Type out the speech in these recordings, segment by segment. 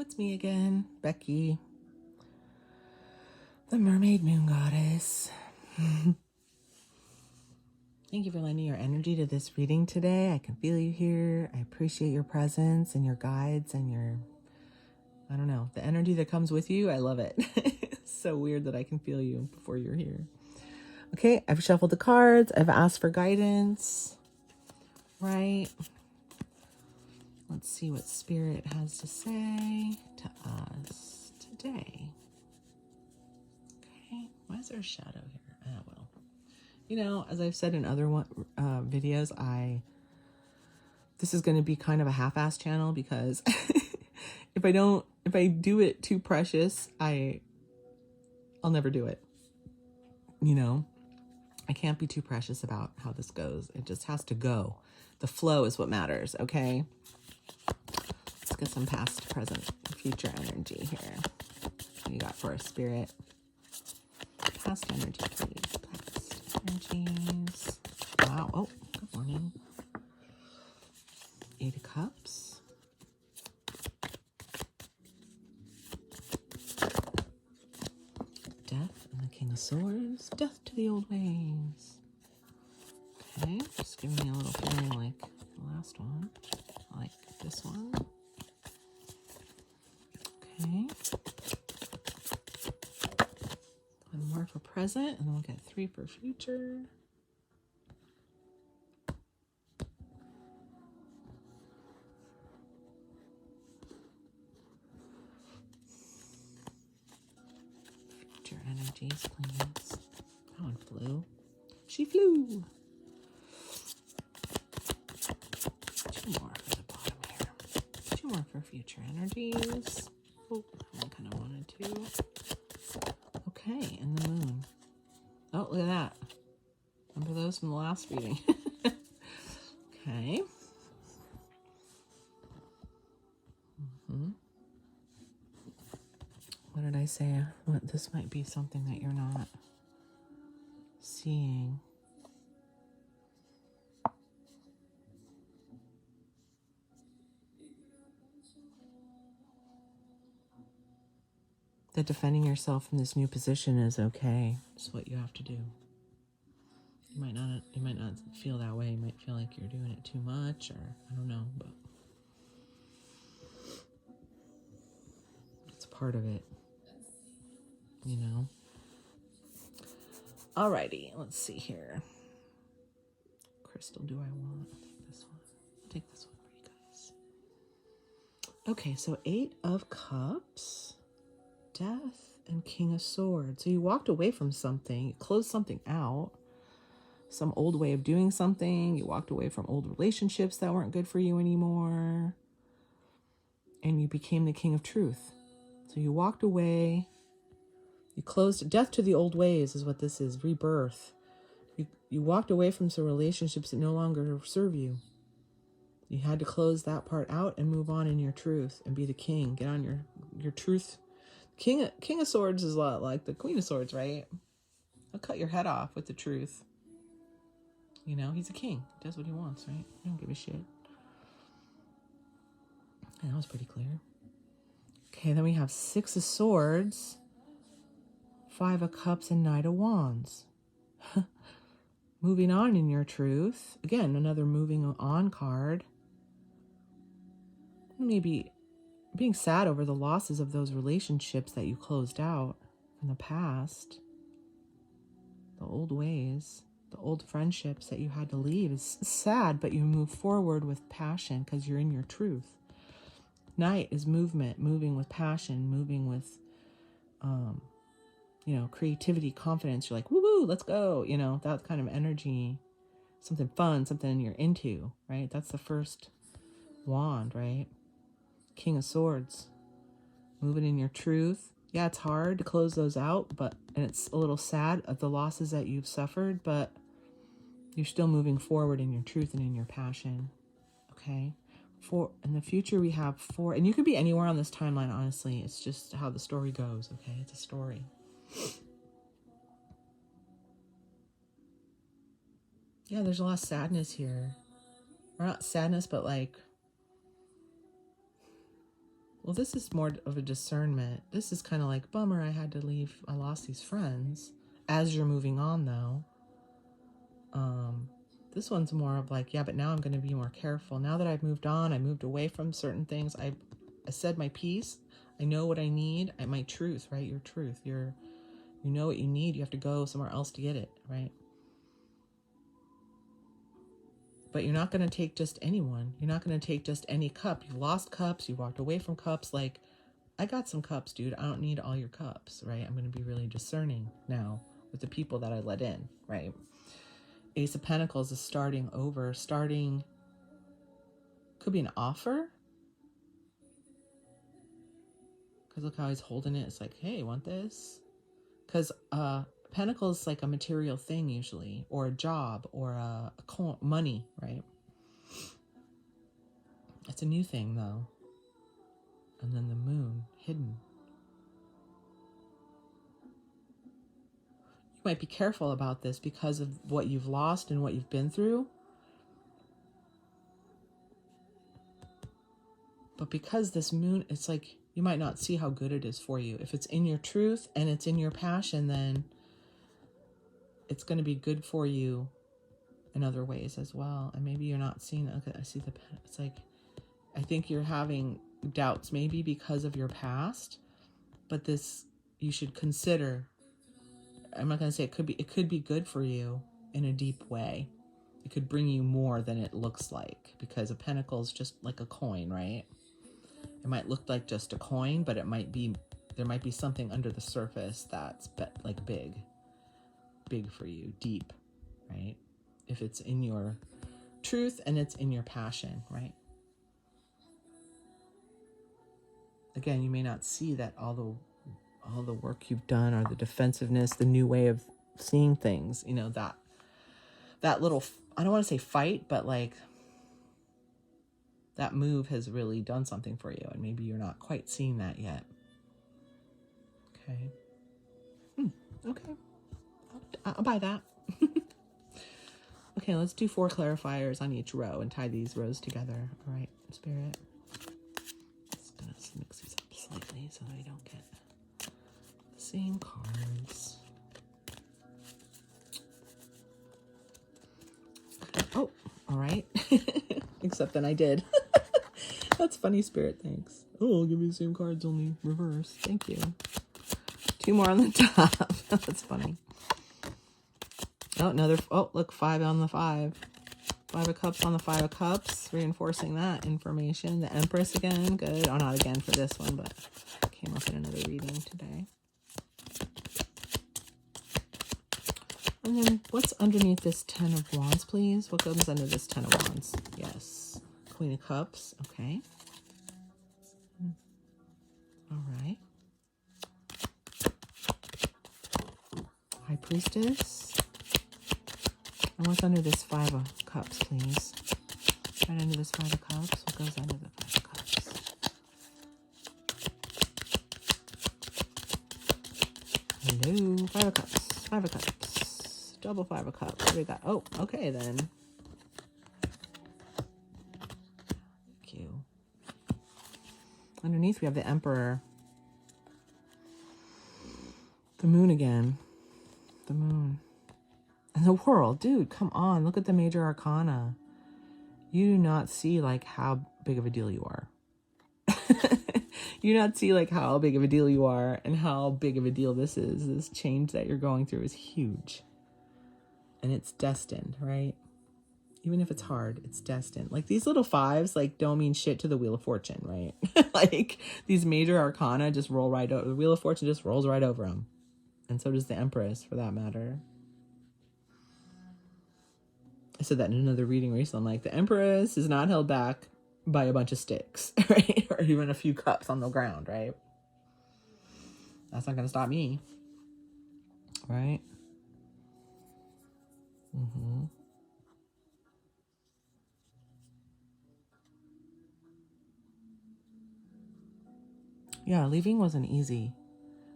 it's me again, Becky, the Mermaid Moon Goddess. Thank you for lending your energy to this reading today. I can feel you here. I appreciate your presence and your guides and your, I don't know, the energy that comes with you. I love it. It's so weird that I can feel you before you're here. Okay, I've shuffled the cards. I've asked for guidance, right? Let's see what Spirit has to say to us today. Okay, why is there a shadow here? Ah, well. You know, as I've said in other videos, this is going to be kind of a half-assed channel because if I do it too precious, I'll never do it. You know, I can't be too precious about how this goes. It just has to go. The flow is what matters, okay? Let's get some past, present, future energy here. What do you got for us, Spirit? Past energy, please. Past energies. Wow. Oh, good morning. 8 of Cups. Death and the King of Swords. Death to the old ways. Okay, just giving me a little feeling like the last one. Like this one. Okay. One more for present, and then we'll get 3 for future. Future energies, please. That one flew. She flew. 2 more for the bottom here. 2 more for future energies. Oh, I kind of wanted to. Okay, and the moon. Oh, look at that. Remember those from the last reading? Okay. What did I say? What, this might be something that you're not seeing. That defending yourself from this new position is okay. It's what you have to do. You might not feel that way. You might feel like you're doing it too much, or I don't know, but it's part of it, you know. Alrighty, let's see here. Crystal, do I want? I'll take this one. I'll take this one for you guys. Okay, so 8 of Cups, Death, and King of Swords. So you walked away from something, you closed something out, some old way of doing something. You walked away from old relationships that weren't good for you anymore. And you became the King of Truth. So you walked away. You closed. Death to the old ways is what this is. Rebirth. You walked away from some relationships that no longer serve you. You had to close that part out and move on in your truth and be the king. Get on your truth. King of Swords is a lot like the Queen of Swords, right? He'll cut your head off with the truth. You know, he's a king. He does what he wants, right? He don't give a shit. And that was pretty clear. Okay, then we have 6 of Swords, 5 of Cups, and Knight of Wands. Moving on in your truth. Again, another moving on card. Maybe being sad over the losses of those relationships that you closed out in the past. The old ways. The old friendships that you had to leave is sad, but you move forward with passion because you're in your truth. Knight is movement, moving with passion, moving with, you know, creativity, confidence. You're like, woo-woo, let's go. You know, that kind of energy, something fun, something you're into, right? That's the first wand, right? King of Swords, moving in your truth. Yeah, it's hard to close those out, and it's a little sad of the losses that you've suffered, but you're still moving forward in your truth and in your passion, okay? In the future, we have 4, and you could be anywhere on this timeline, honestly. It's just how the story goes, okay? It's a story. Yeah, there's a lot of sadness here. Or not sadness, but like Well, this is more of a discernment. This is kind of like, bummer, I had to leave. I lost these friends. As you're moving on, though, this one's more of like, yeah, but now I'm going to be more careful. Now that I've moved on, I moved away from certain things. I said my piece. I know what I need. My truth, right? Your truth. You know what you need. You have to go somewhere else to get it, right? But you're not going to take just anyone. You're not going to take just any cup. You've lost cups. You walked away from cups. Like, I got some cups, dude. I don't need all your cups, right? I'm going to be really discerning now with the people that I let in, right? Ace of Pentacles is starting over. Could be an offer. Because look how he's holding it. It's like, hey, want this? Because Pentacles is like a material thing usually, or a job, or money, right? It's a new thing though. And then the moon, hidden. You might be careful about this because of what you've lost and what you've been through. But because this moon, it's like you might not see how good it is for you. If it's in your truth and it's in your passion, then it's going to be good for you in other ways as well. And maybe you're not seeing, okay, I see it's like, I think you're having doubts maybe because of your past, but this, you should consider, I'm not going to say it could be good for you in a deep way. It could bring you more than it looks like, because a pentacle is just like a coin, right? It might look like just a coin, but there might be something under the surface that's like big for you, deep, right? If it's in your truth and it's in your passion, right? Again, you may not see that all the work you've done, or the defensiveness, the new way of seeing things, you know, that little, I don't want to say fight, but like that move has really done something for you, and maybe you're not quite seeing that yet. Okay. Okay. I'll buy that. Okay, let's do 4 clarifiers on each row and tie these rows together. All right, Spirit. Just gonna mix these up slightly so that we don't get the same cards. Oh, all right. Except then I did. That's funny, Spirit. Thanks. Oh, I'll give you the same cards, only reverse. Thank you. 2 more on the top. That's funny. Oh, another. Oh, look, 5 on the 5. 5 of Cups on the 5 of Cups, reinforcing that information. The Empress again. Good. Oh, not again for this one, but came up in another reading today. And then what's underneath this 10 of Wands, please? What comes under this 10 of Wands? Yes. Queen of Cups. Okay. All right. High Priestess. And what's under this 5 of Cups, please? Right under this 5 of Cups. What goes under the 5 of Cups? Hello. 5 of Cups. 5 of Cups. Double 5 of Cups. What do we got? Oh, okay then. Thank you. Underneath we have the Emperor. The Moon again. The Moon. And the World. Dude, come on. Look at the major arcana. You do not see like how big of a deal you are. You do not see like how big of a deal you are and how big of a deal this is. This change that you're going through is huge. And it's destined, right? Even if it's hard, it's destined. Like these little 5s like don't mean shit to the Wheel of Fortune, right? Like these major arcana just roll right over. The Wheel of Fortune just rolls right over them. And so does the Empress, for that matter. I said that in another reading recently. I'm like, the Empress is not held back by a bunch of sticks, right? Or even a few cups on the ground, right? That's not going to stop me, right? Mm-hmm. Yeah, leaving wasn't easy.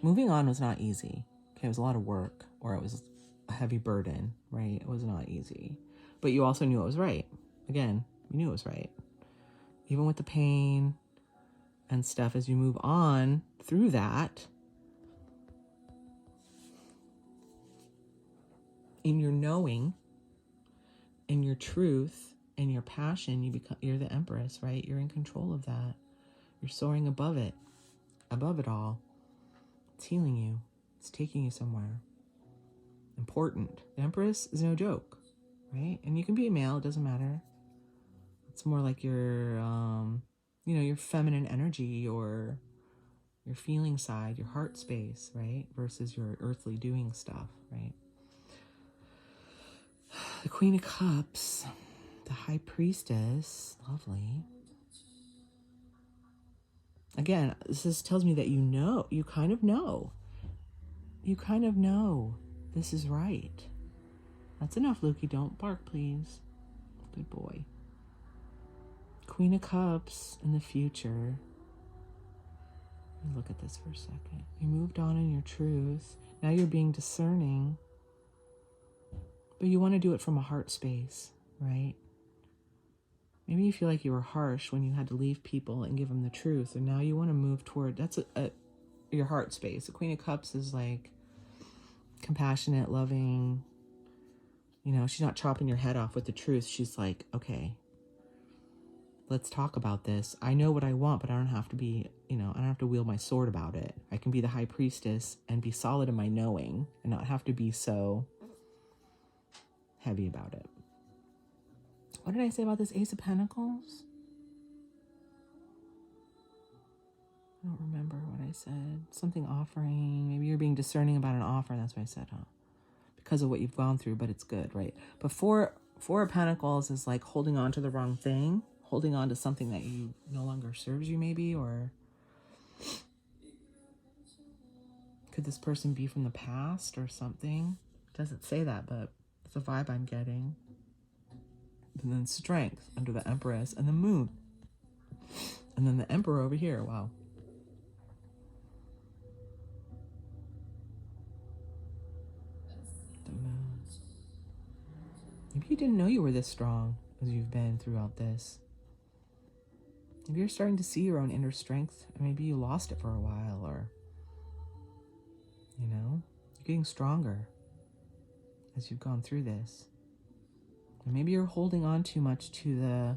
Moving on was not easy. Okay, it was a lot of work, or it was a heavy burden, right? It was not easy. But you also knew it was right. Again, you knew it was right. Even with the pain and stuff as you move on through that, in your knowing, in your truth, in your passion, you're the Empress, right? You're in control of that. You're soaring above it all. It's healing you. It's taking you somewhere important. The Empress is no joke, right? And you can be a male, it doesn't matter. It's more like your, your feminine energy, or your feeling side, your heart space, right? Versus your earthly doing stuff, right? The Queen of Cups, the High Priestess, lovely. Again, this tells me that you kind of know this is right. That's enough, Lukey. Don't bark, please. Good boy. Queen of Cups in the future. Let me look at this for a second. You moved on in your truth. Now you're being discerning. But you want to do it from a heart space, right? Maybe you feel like you were harsh when you had to leave people and give them the truth. And now you want to move toward, that's your heart space. The Queen of Cups is like compassionate, loving. She's not chopping your head off with the truth. She's like, okay, let's talk about this. I know what I want, but I don't have to be, I don't have to wield my sword about it. I can be the High Priestess and be solid in my knowing and not have to be so heavy about it. What did I say about this Ace of Pentacles? I don't remember what I said. Something offering. Maybe you're being discerning about an offer. That's what I said, huh? Because of what you've gone through, but it's good, right? But Four of Pentacles is like holding on to the wrong thing. Holding on to something that you no longer serves you, maybe, or could this person be from the past or something? It doesn't say that, but it's a vibe I'm getting. And then Strength under the Empress and the Moon. And then the Emperor over here. Wow. The Moon. Maybe you didn't know you were this strong as you've been throughout this. Maybe you're starting to see your own inner strength. And maybe you lost it for a while, or, you're getting stronger as you've gone through this. And maybe you're holding on too much to the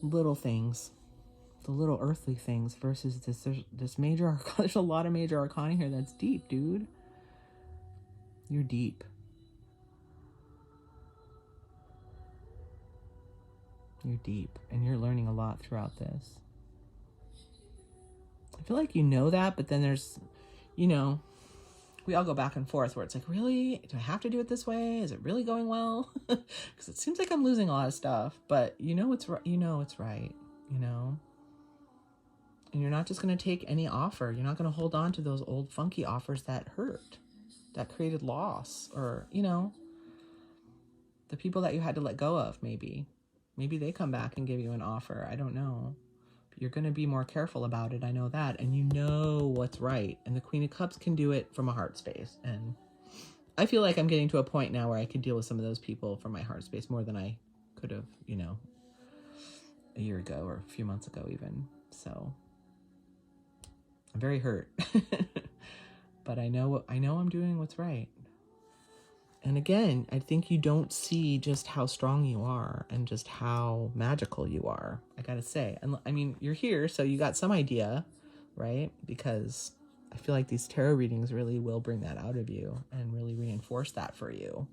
little things, the little earthly things, versus this major arcana. There's a lot of major arcana here that's deep, dude. You're deep. You're deep, and you're learning a lot throughout this. I feel like you know that, but then there's, we all go back and forth where it's like, really? Do I have to do it this way? Is it really going well? Because it seems like I'm losing a lot of stuff, but it's right, it's right, And you're not just going to take any offer. You're not going to hold on to those old funky offers that hurt, that created loss, or, the people that you had to let go of, maybe. Maybe they come back and give you an offer. I don't know. But you're going to be more careful about it. I know that. And you know what's right. And the Queen of Cups can do it from a heart space. And I feel like I'm getting to a point now where I could deal with some of those people from my heart space more than I could have, a year ago or a few months ago even. So I'm very hurt. But I know I'm doing what's right. And again, I think you don't see just how strong you are and just how magical you are, I gotta say. And I mean, you're here, so you got some idea, right? Because I feel like these tarot readings really will bring that out of you and really reinforce that for you,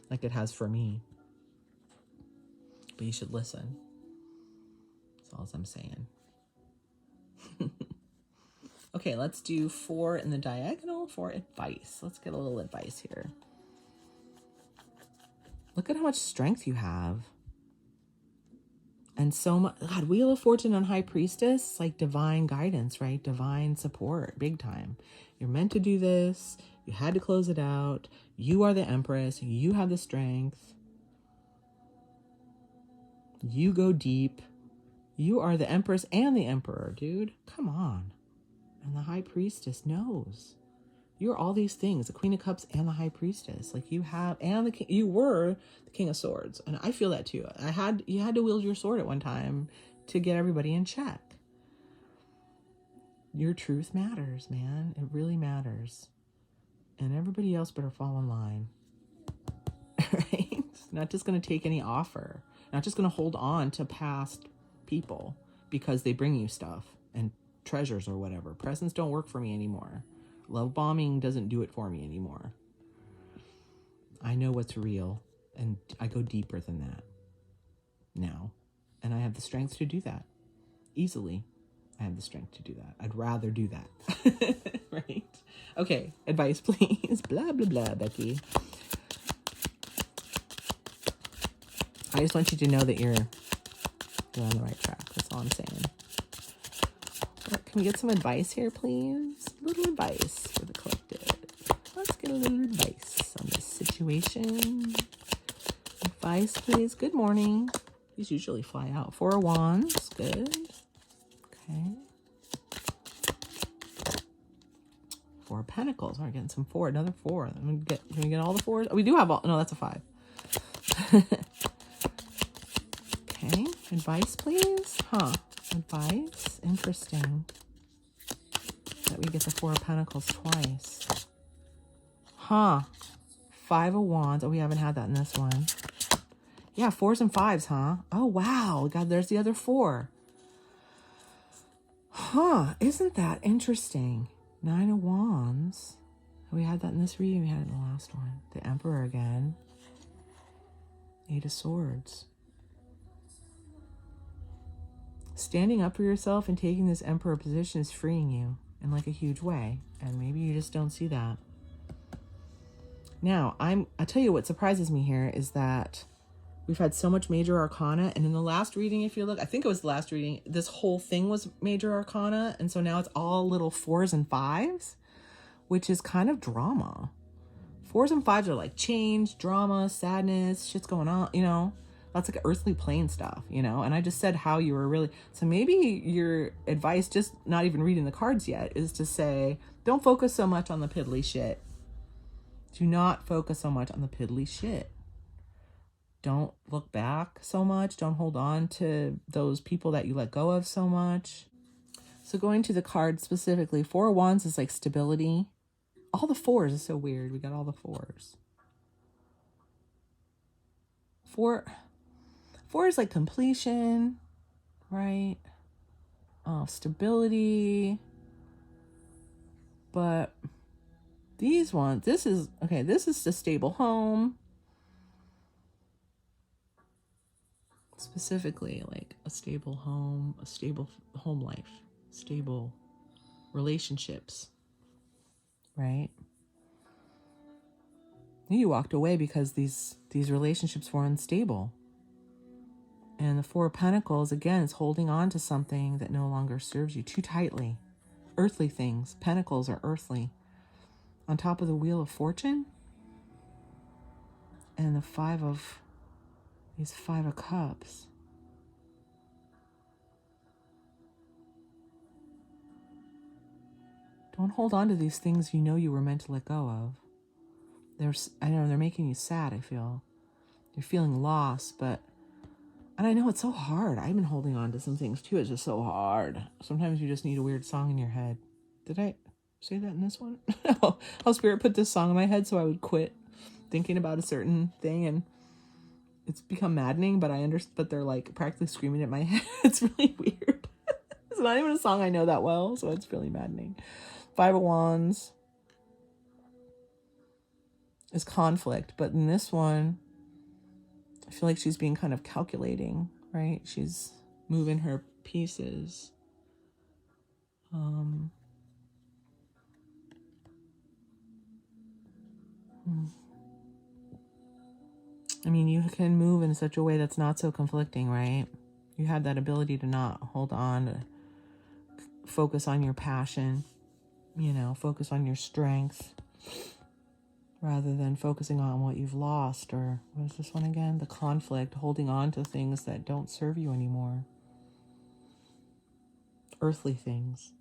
like it has for me. But you should listen. That's all I'm saying. Okay, let's do 4 in the diagonal for advice. Let's get a little advice here. Look at how much strength you have. And so much, God, Wheel of Fortune on High Priestess, like divine guidance, right? Divine support, big time. You're meant to do this. You had to close it out. You are the Empress. You have the strength. You go deep. You are the Empress and the Emperor, dude. Come on. And the High Priestess knows. You're all these things, the Queen of Cups and the High Priestess. Like you have, and the King, you were the King of Swords. And I feel that too. You had to wield your sword at one time to get everybody in check. your truth matters, man. It really matters. And everybody else better fall in line. Right? Not just going to take any offer. Not just going to hold on to past people because they bring you stuff and treasures or whatever. Presents don't work for me anymore. Love bombing doesn't do it for me anymore. I know what's real, and I go deeper than that now. And I have the strength to do that easily. I have the strength to do that. I'd rather do that. Right? Okay, advice, please. Blah, blah, blah, Becky. I just want you to know that you're on the right track. That's all I'm saying. Can we get some advice here, please? A little advice for the collective. Let's get a little advice on this situation. Advice, please. Good morning. These usually fly out. 4 of Wands. Good. Okay. 4 of Pentacles. We're getting some 4. Another 4. Can we get all the 4s? Oh, we do have all. No, that's a 5. Okay. Advice, please. Advice. Interesting. That we get the 4 of Pentacles twice. 5 of Wands. Oh, we haven't had that in this one. Yeah, 4s and 5s, huh? Oh, wow. God, there's the other 4. Isn't that interesting? 9 of Wands. We had that in this reading. We had it in the last one. The Emperor again. 8 of Swords. Standing up for yourself and taking this Emperor position is freeing you in like a huge way. And maybe you just don't see that. Now, I'll tell you what surprises me here is that we've had so much major arcana. And in the last reading, if you look, I think it was the last reading, this whole thing was major arcana. And so now it's all little 4s and 5s, which is kind of drama. 4s and 5s are like change, drama, sadness, shit's going on, you know. That's like earthly plane stuff, you know. And I just said how you were really... So maybe your advice, just not even reading the cards yet, is to say, don't focus so much on the piddly shit. Do not focus so much on the piddly shit. Don't look back so much. Don't hold on to those people that you let go of so much. So going to the card specifically, 4 of Wands is like stability. All the 4s is so weird. We got all the 4s. 4 is like completion, right? Stability. But these ones, this is the stable home. Specifically, like a stable home life, stable relationships, right? You walked away because these relationships were unstable. And the 4 of Pentacles, again, is holding on to something that no longer serves you too tightly. Earthly things. Pentacles are earthly. On top of the Wheel of Fortune. And the 5 of Cups. Don't hold on to these things you know you were meant to let go of. I know they're making you sad, I feel. You're feeling lost, but... And I know it's so hard. I've been holding on to some things too. It's just so hard. Sometimes you just need a weird song in your head. Did I say that in this one? How Spirit put this song in my head so I would quit thinking about a certain thing, and it's become maddening, but but they're like practically screaming at my head. It's really weird. It's not even a song I know that well, so it's really maddening. 5 of Wands is conflict, but in this one, I feel like she's being kind of calculating, right? She's moving her pieces. I mean, you can move in such a way that's not so conflicting, right? You have that ability to not hold on, to focus on your passion, you know, focus on your strength, rather than focusing on what you've lost, or what is this one again? The conflict, holding on to things that don't serve you anymore. Earthly things.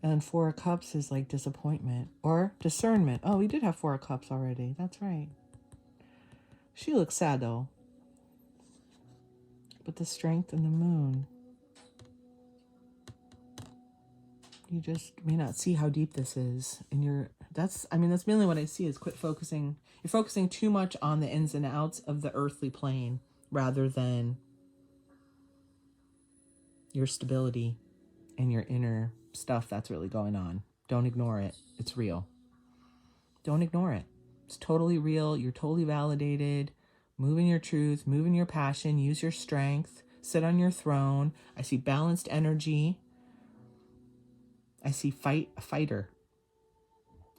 And 4 of Cups is like disappointment or discernment. Oh, we did have 4 of Cups already. That's right. She looks sad though. But the Strength and the Moon. You just may not see how deep this is. And that's mainly what I see is quit focusing. You're focusing too much on the ins and outs of the earthly plane rather than your stability and your inner stuff that's really going on. Don't ignore it. It's real. Don't ignore it. It's totally real. You're totally validated. Move in your truth, move in your passion, use your strength, sit on your throne. I see balanced energy. I see a fighter.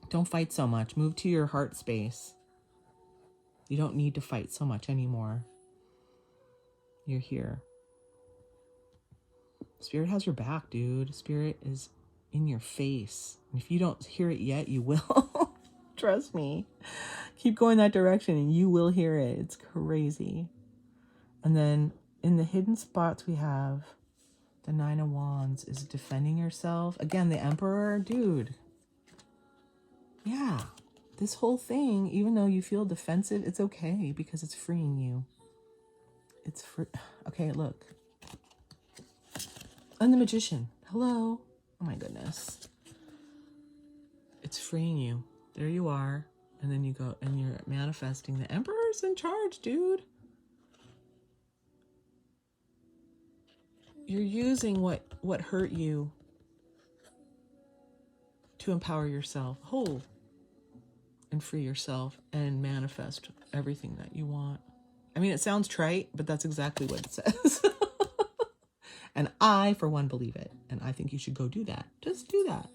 Don't fight so much. Move to your heart space. You don't need to fight so much anymore. You're here. Spirit has your back, dude. Spirit is in your face. And if you don't hear it yet, you will. Trust me. Keep going that direction and you will hear it. It's crazy. And then in the hidden spots we have the 9 of Wands is defending yourself. Again, the Emperor, dude. Yeah. This whole thing, even though you feel defensive, it's okay because it's freeing you. It's free. Okay, look. And the Magician. Hello. Oh my goodness. It's freeing you. There you are. And then you go and you're manifesting. The Emperor's in charge, dude. You're using what hurt you to empower yourself whole and free yourself and manifest everything that you want. I mean, it sounds trite, but that's exactly what it says. And I, for one, believe it. And I think you should go do that. Just do that.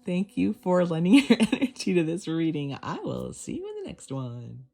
Thank you for lending your energy to this reading. I will see you in the next one.